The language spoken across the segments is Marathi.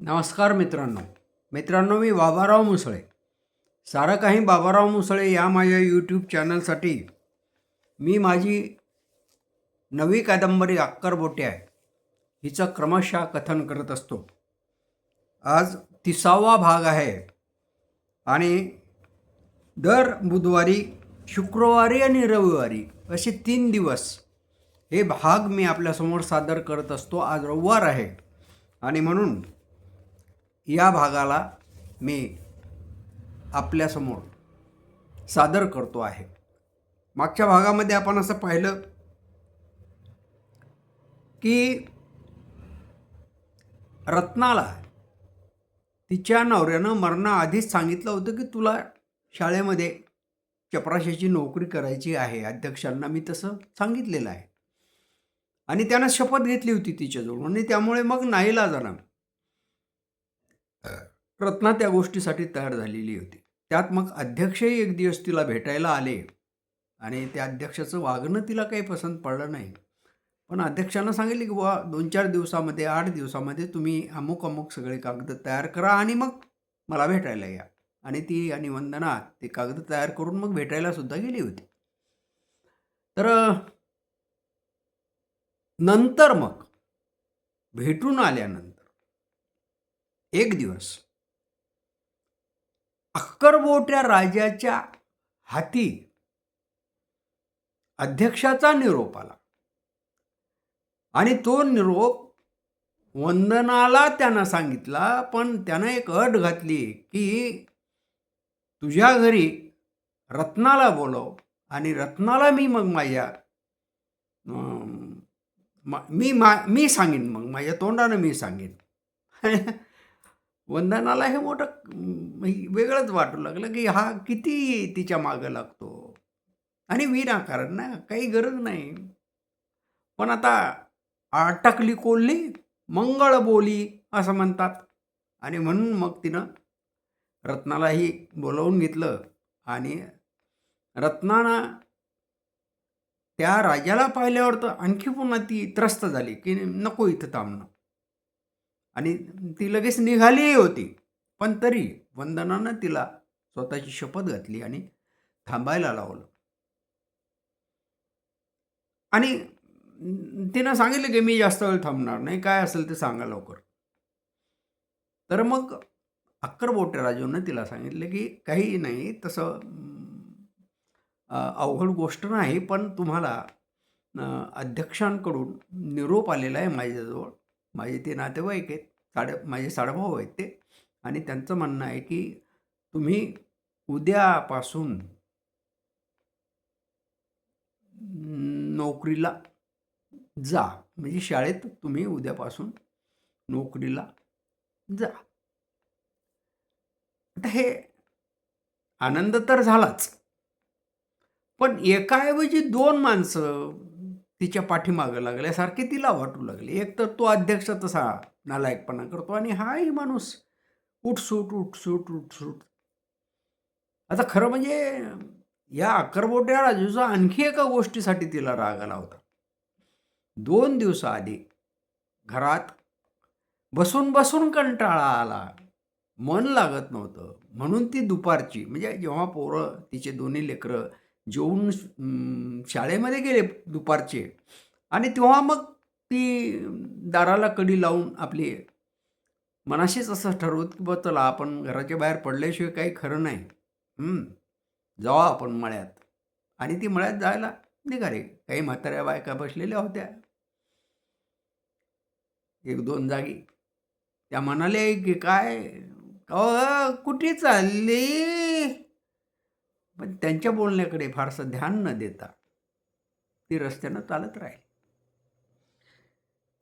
नमस्कार मित्रांनो मी बाबाराव मुसळे. सारं काही बाबाराव मुसळे या माझ्या यूट्यूब चॅनलसाठी मी माझी नवी कादंबरी अक्करबोटे आहे हिचं क्रमशः कथन करत असतो. आज 30वा भाग आहे आणि दर बुधवारी, शुक्रवारी आणि रविवारी असे 3 दिवस हे भाग मी आपल्यासमोर सादर करत असतो. आज रविवार आहे आणि म्हणून या भागाला मी आपल्यासमोर सादर करतो आहे. मागच्या भागामध्ये आपण असं पाहिलं की रत्नाला तिच्या नवऱ्यानं मरणाआधीच सांगितलं होतं की तुला शाळेमध्ये चपराशाची नोकरी करायची आहे. अध्यक्षांना मी तसं सांगितलेलं आहे आणि त्यानं शपथ घेतली होती तिच्याजवळ आणि त्यामुळे मग नाईलाजानं रत्ना त्या गोष्टीसाठी तयार झालेली होती. त्यात मग अध्यक्षही एक दिवस तिला भेटायला आले आणि त्या अध्यक्षाचं वागणं तिला काही पसंत पडलं नाही. पण अध्यक्षांना सांगितले की बुवा 2-4 दिवसामध्ये 8 दिवसामध्ये तुम्ही अमुक सगळे कागद तयार करा आणि मग मला भेटायला या. आणि ती आणि वंदना ते कागद तयार करून मग भेटायला सुद्धा गेली होती. तर नंतर मग भेटून आल्यानंतर एक दिवस अक्करबोट्या राजाच्या हाती अध्यक्षाचा निरोप आला आणि तो निरोप वंदनाला त्यानं सांगितला. पण त्यानं एक अट घातली की तुझ्या घरी रत्नाला बोलव आणि रत्नाला मी मग माझ्या मी सांगेन, मग माझ्या तोंडानं मी सांगेन. वंदनाला हे मोठं वेगळंच वाटू लागलं की हा किती तिच्या मागं लागतो आणि विनाकारण ना, काही गरज नाही. पण आता अटकली कोल्ही मंगळ बोली असं म्हणतात आणि म्हणून मग तिनं रत्नालाही बोलावून घेतलं आणि रत्नानं त्या राजाला पाहिल्यावर तर आणखी पुन्हा ती त्रस्त झाली की नको इथं थांबणं आणि ती लगेच निघालीही होती. पण तरी वंदनानं तिला स्वतःची शपथ घातली आणि थांबायला लावलं आणि तिनं सांगितलं की मी जास्त वेळ थांबणार नाही, काय असेल ते सांगा लवकर. तर मग अक्करबोटे राजूनं तिला सांगितलं की काही नाही तसं अवघड गोष्ट नाही, पण तुम्हाला अध्यक्षांकडून निरोप आलेला आहे माझ्याजवळ. माझे ते नातेवाईक आहेत, माझे साडेभाऊ आहेत ते, आणि त्यांचं म्हणणं आहे की तुम्ही उद्यापासून नोकरीला जा, म्हणजे शाळेत तुम्ही उद्यापासून नोकरीला जा. आता हे आनंद तर झालाच, पण एकाऐवजी 2 माणसं तिच्या पाठीमागं लागल्यासारखे तिला वाटू लागले. एक तर तो अध्यक्ष तसा नालायकपणा करतो आणि हाही माणूस उठसूट. आता खरं म्हणजे या अक्करबोट्या राजूचा आणखी एका गोष्टीसाठी तिला राग आला होता. 2 दिवसाआधी घरात बसून कंटाळा आला, मन लागत नव्हतं, म्हणून ती दुपारची, म्हणजे जेव्हा पोरं तिचे दोन्ही लेकरं जेवून शाळेमध्ये गेले दुपारचे, आणि तेव्हा मग ती दाराला कडी लावून आपली मनाशीच असं ठरवत की बा चला आपण घराच्या बाहेर पडल्याशिवाय काही खरं नाही, जावा आपण मळ्यात. आणि ती मळ्यात जायला निघाली. काही म्हाताऱ्या बायका बसलेल्या होत्या 1-2 जागी. त्या म्हणाले की काय कुठे चालली, पण त्यांच्या बोलण्याकडे फारसं ध्यान न देता ती रस्त्यानं चालत राहील.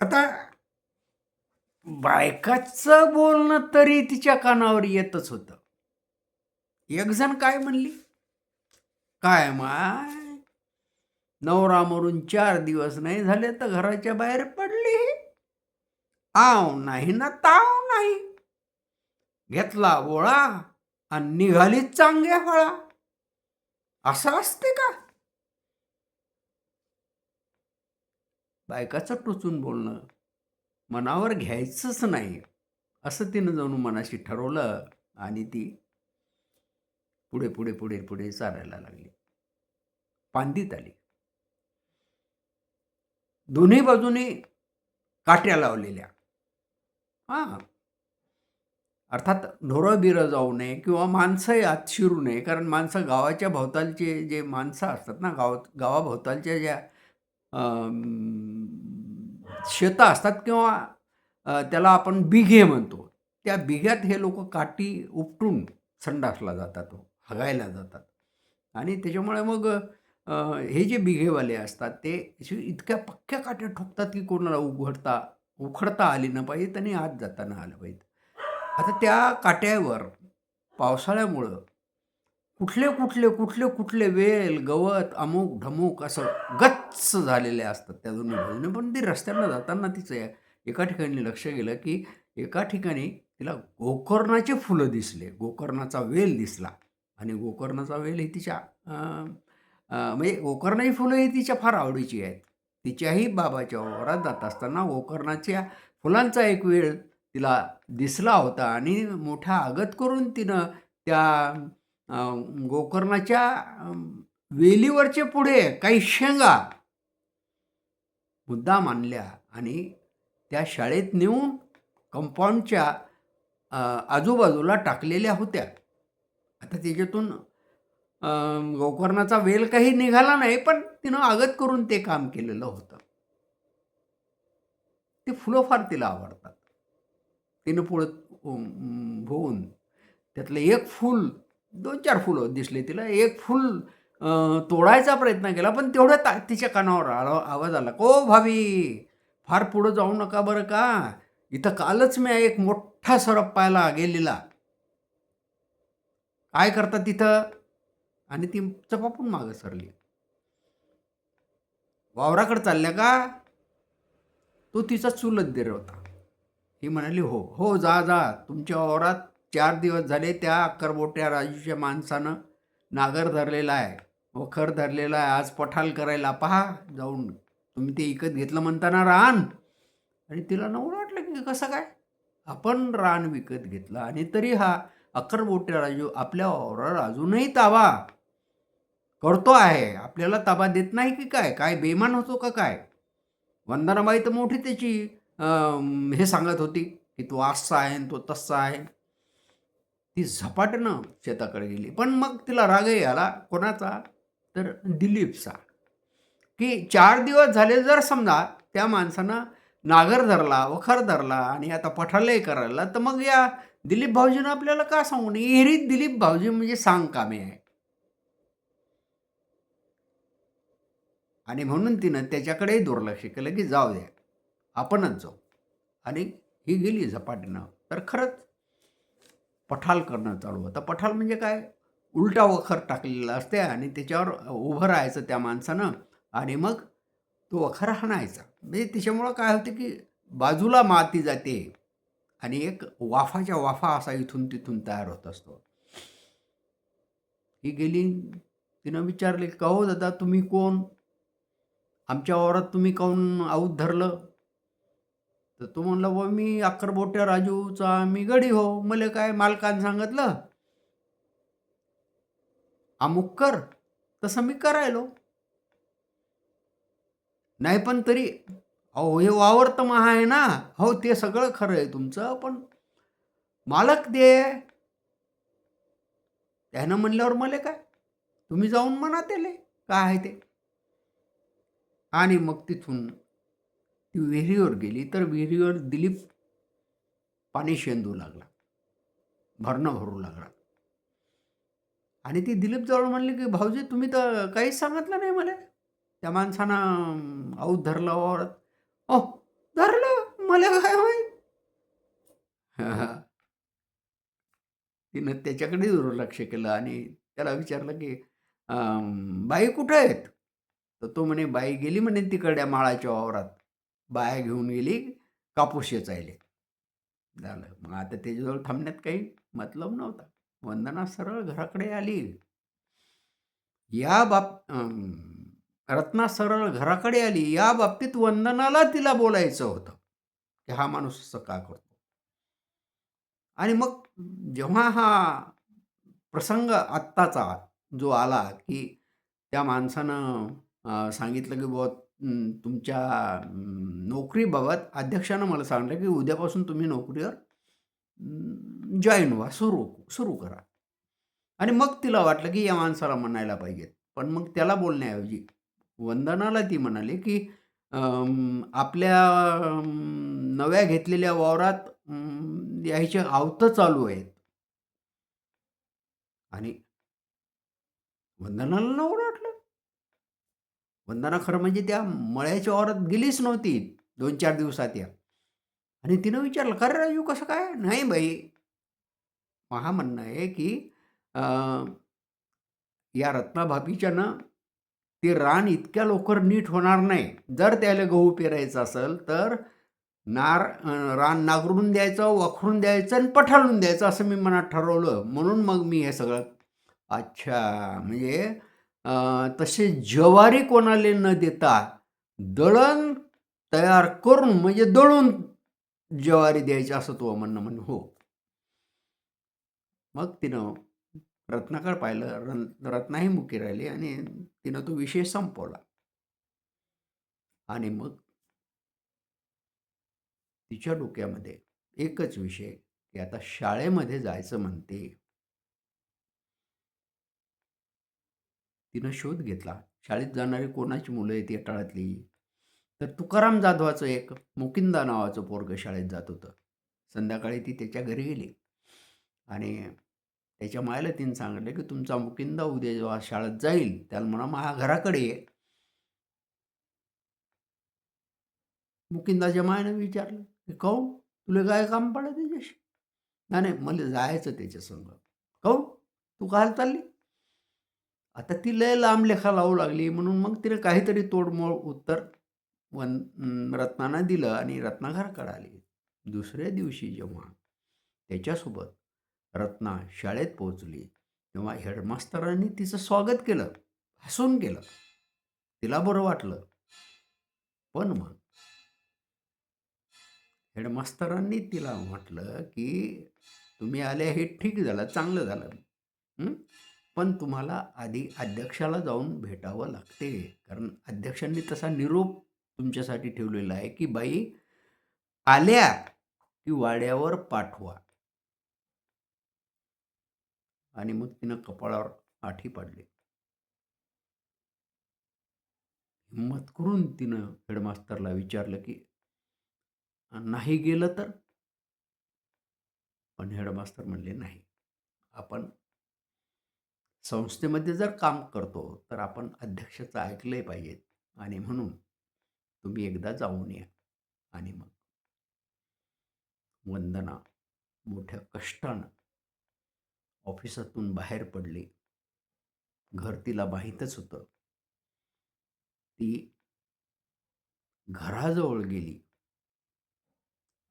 आता बायकाचं बोलणं तरी तिच्या कानावर येतच होतं. एक जण काय म्हणली, काय माय नवरा मरून 4 दिवस नाही झाले तर घराच्या बाहेर पडली, आव नाही ना ताव नाही, घेतला बोळा आणि निघाली चांगल्या फळा. असं असते का? बायकाचं टोचून बोलणं मनावर घ्यायचंच नाही असं तिनं जाऊन मनाशी ठरवलं आणि ती पुढे पुढे पुढे पुढे चालायला लागली. पांदीत आली. दोन्ही बाजूनी काट्या लावलेल्या. हां. अर्थात ढोरं-बिरं जाऊ नये किंवा माणसंही आत शिरू नये. कारण माणसं गावाच्या भोवतालचे जे माणसं असतात ना, गावाभोवतालच्या ज्या शेतं असतात किंवा त्याला आपण बिघे म्हणतो. त्या बिघ्यात हे लोकं काठी उपटून संडासला जातात, हागायला जातात. आणि त्याच्यामुळे मग हे जे बिघेवाले असतात ते अशी इतक्या पक्क्या काट्या ठोकतात की कोणाला उखडता आली न पाहिजे आणि आत जाता न आलं पाहिजे. आता त्या काट्यावर पावसाळ्यामुळं कुठले वेल, गवत, अमुक-ढमुक असं गच्च झालेले असतात त्या दोन्ही बाजूने. पण ती रस्त्यानं जाताना तिचं एका ठिकाणी लक्ष गेलं, की एका ठिकाणी तिला गोकर्णाची फुलं दिसले. गोकर्णाचा वेल दिसला आणि गोकर्णाचा वेल ही तिच्या म्हणजे गोकर्णाची फुलं ही तिच्या फार आवडीची आहेत. तिच्याही बाबाच्या वावरात जात असताना गोकर्णाच्या फुलांचा एक वेल तिला दिसला होता आणि मोठा आगत करून तिनं त्या अ, गोकर्णाच्या वेलीवरचे पुढे काही शेंगा मुद्दाम आणल्या आणि त्या शाळेत नेऊन कंपाऊंडच्या आजूबाजूला टाकलेल्या होत्या. आता त्याच्यातून अ, गोकर्णाचा वेल काही निघाला नाही, पण तिनं आगत करून ते काम केलेलं होतं. ती फुलं फार तिला आवडतात. तिनं पुढं होऊन त्यातलं एक फूल 2-4 फुलं दिसले तिला. एक फूल तोडायचा प्रयत्न केला, पण तेवढ्यात तिच्या कानावर आवाज आला, "ओ भाभी, फार पुढं जाऊ नका बरं का. इथं कालच मी एक मोठा सरप पाहायला गेलेला. काय करता तिथं?" आणि ती चपापून मागं सरली. "वावराकडे चालल्या का?" तो तिचा चुलत दीर होता. ही म्हणाली, "हो, हो, जा, जा. तुमच्या वावरात 4 दिवस झाले त्या अक्करबोट्या राजूच्या माणसानं नागर धरलेला आहे, वखर धरलेला आहे. आज पठाल करायला पहा जाऊन. तुम्ही ते विकत घेतलं म्हणताना रान." आणि तिला नवल वाटलं, की कसं काय? आपण रान विकत घेतलं आणि तरी हा अक्करबोट्या राजू आपल्या वावरावर अजूनही ताबा करतो आहे. आपल्याला ताबा देत नाही की काय? काय बेईमान होतो का काय? वंदनाबाई तर मोठी त्याची हे सांगत होती, की तो असा आहे आणि तो तसा आहे. ती झपाट्यानं शेताकडे गेली. पण मग तिला रागही आला. कोणाचा? तर दिलीपचा, की 4 दिवस झाले जर समजा त्या माणसानं नागर धरला, वखर धरला आणि आता पठालही करायला, तर मग या दिलीप भाऊजीनं आपल्याला का सांगू नये? एरवी दिलीप भाऊजी म्हणजे सांगकामी आहे. आणि म्हणून तिनं त्याच्याकडेही दुर्लक्ष केलं, की जाऊ द्या, आपणच जाऊ. आणि ही गेली झपाट्यानं. तर खरंच पठाल करणं चालू होतं. पठाल म्हणजे काय? उलटा वखर टाकलेला असते आणि त्याच्यावर उभं राहायचं त्या माणसानं आणि मग तो वखर हाणायचा. म्हणजे त्याच्यामुळं काय होतं, की बाजूला माती जाते आणि एक वाफाच्या वाफा असा इथून तिथून तयार होत असतो. ही गेली, तिनं विचारले, "का हो दादा तुम्ही कोण? आमच्या वावरात तुम्ही काहून आऊत धरलं?" तर तो म्हणला, "बुवा मी अक्करबोट्या राजूचा मी गडी हो. मले काय मालकानं सांगितलं, अमुक कर, तसं मी करायलो. नाही पण तरी अहो हे वावर तर महा आहे ना." "हो ते सगळं खरं आहे तुमचं, पण मालक दे." त्यानं म्हणल्यावर मले काय? तुम्ही जाऊन म्हणा त्याले काय आहे ते. आणि मग तिथून ती विहिरीवर गेली, तर विहिरीवर दिलीप पाणी शेंदू लागला. भरणं भरू लागला. आणि ती दिलीपजवळ म्हणली, की "भाऊजी तुम्ही तर काहीच सांगितलं नाही मला. त्या माणसानं औत धरलं वावरात." "अहो, धरलं मला काय माहीत." तिनं त्याच्याकडे दुर्लक्ष केलं आणि त्याला विचारलं, की "बाई कुठे आहेत?" तर तो म्हणे, "बाई गेली म्हणे तिकडल्या माळाच्या वावरात. बाया घेऊन गेली कापूस वेचायले." झालं. मग आता त्याच्याजवळ थांबण्यात काही मतलब नव्हता. वंदना सरळ घराकडे आली. या रत्ना सरळ घराकडे आली. या बाबतीत वंदनाला तिला बोलायचं होतं, की हा माणूस असं का करतो? आणि मग जेव्हा हा प्रसंग आत्ताचा जो आला, की त्या माणसानं सांगितलं, की बुवा तुमच्या नोकरीबाबत अध्यक्षानं मला सांगितलं, की उद्यापासून तुम्ही नोकरीवर जॉइन व्हा, सुरू सुरू करा. आणि मग तिला वाटलं, की या माणसाला म्हणायला पाहिजे. पण मग त्याला बोलण्याऐवजी वंदनाला ती म्हणाली, की आपल्या नव्या घेतलेल्या वावरात यायचे आवतं चालू आहेत. आणि वंदनाला नवल वाटलं. वंदना खरं म्हणजे त्या मळ्याच्या वावरात गेलीच नव्हती 2-4 दिवसात या. आणि तिनं विचारलं, "का रे राजू कसं काय?" "नाही बाई." माझं म्हणणं आहे, की अ, या रत्नाभाबीच्यानं ते रान इतक्या लवकर नीट होणार नाही. जर त्याला गहू पेरायचा असेल, तर रान नांगरून द्यायचं, वखरून द्यायचं आणि पठाळून द्यायचं असं मी मनात ठरवलं. म्हणून मग मी हे सगळं अच्छा, म्हणजे तसे ज्वारी कोणाला न देता दळण तयार करून म्हणजे दळून ज्वारी द्यायची असं तुझं म्हणणं म्हणे. हो. मग तिनं रत्नाकडे पाहिलं. रत्नाही मुकी राहिली आणि तिनं तो विषय संपवला. आणि मग तिच्या डोक्यामध्ये एकच विषय, की आता शाळेमध्ये जायचं म्हणते. तिनं शोध घेतला. शाळेत जाणारी कोणाची मुलं आहेत या तळातली? तर तुकाराम जाधवाचं एक मुकिंदा नावाचं पोरगं शाळेत जात होतं. संध्याकाळी ती त्याच्या घरी गेली आणि त्याच्या मायला तिनं सांगितलं, की तुमचा मुकिंदा उद्या जेव्हा शाळेत जाईल, त्याला म्हणा माझ्या घराकडे ये. मुकिंदाच्या मायनं विचारलं, की "काहून? तुला काय काम पडलं त्याच्याशी?" "नाही, नाही, मला जायचं त्याच्या संग." "काहून? तू काल चालली?" आता ती लय लांब लेखा लावू लागली म्हणून मग तिने काहीतरी तोडमोड उत्तर रत्नानं दिलं आणि रत्ना घराकडे आली. दुसऱ्या दिवशी जेव्हा त्याच्यासोबत रत्ना शाळेत पोहोचली, तेव्हा हेडमास्तरांनी तिचं स्वागत केलं, हसून केलं. तिला बरं वाटलं. पण मग हेडमास्तरांनी तिला म्हटलं, की "तुम्ही आले हे ठीक झालं, चांगलं झालं. पण तुम्हाला आधी अध्यक्षाला जाऊन भेटावं लागते. कारण अध्यक्षांनी तसा निरोप तुमच्यासाठी ठेवलेला आहे, की बाई आल्या की वाड्यावर पाठवा." आणि मग तिनं कपाळावर आठी पाडली. हिम्मत करून तिनं हेडमास्तरला विचारलं, की नाही गेलं तर? पण हेडमास्तर म्हणले, "नाही. आपण संस्थेमध्ये जर काम करतो, तर आपण अध्यक्षाचं ऐकलंही पाहिजे आणि म्हणून तुम्ही एकदा जाऊन या." आणि मग वंदना मोठ्या कष्टानं ऑफिसातून बाहेर पडली. घर तिला माहीतच होतं. ती घराजवळ गेली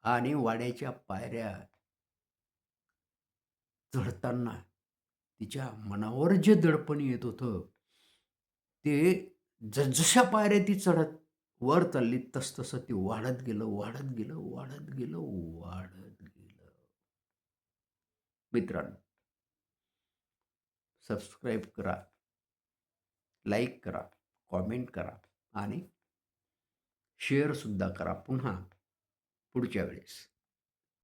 आणि वाड्याच्या पायऱ्या चढताना तिच्या मनावर जे दडपण येत होतं, ते जसजशा पायऱ्या ती चढत वर चालली, तसतसं ते वाढत गेलं, वाढत गेलं, वाढत गेलं, वाढत गेलं. मित्रांनो, सबस्क्राईब करा, लाईक करा, कॉमेंट करा आणि शेअरसुद्धा करा पुन्हा पुढच्या वेळेस.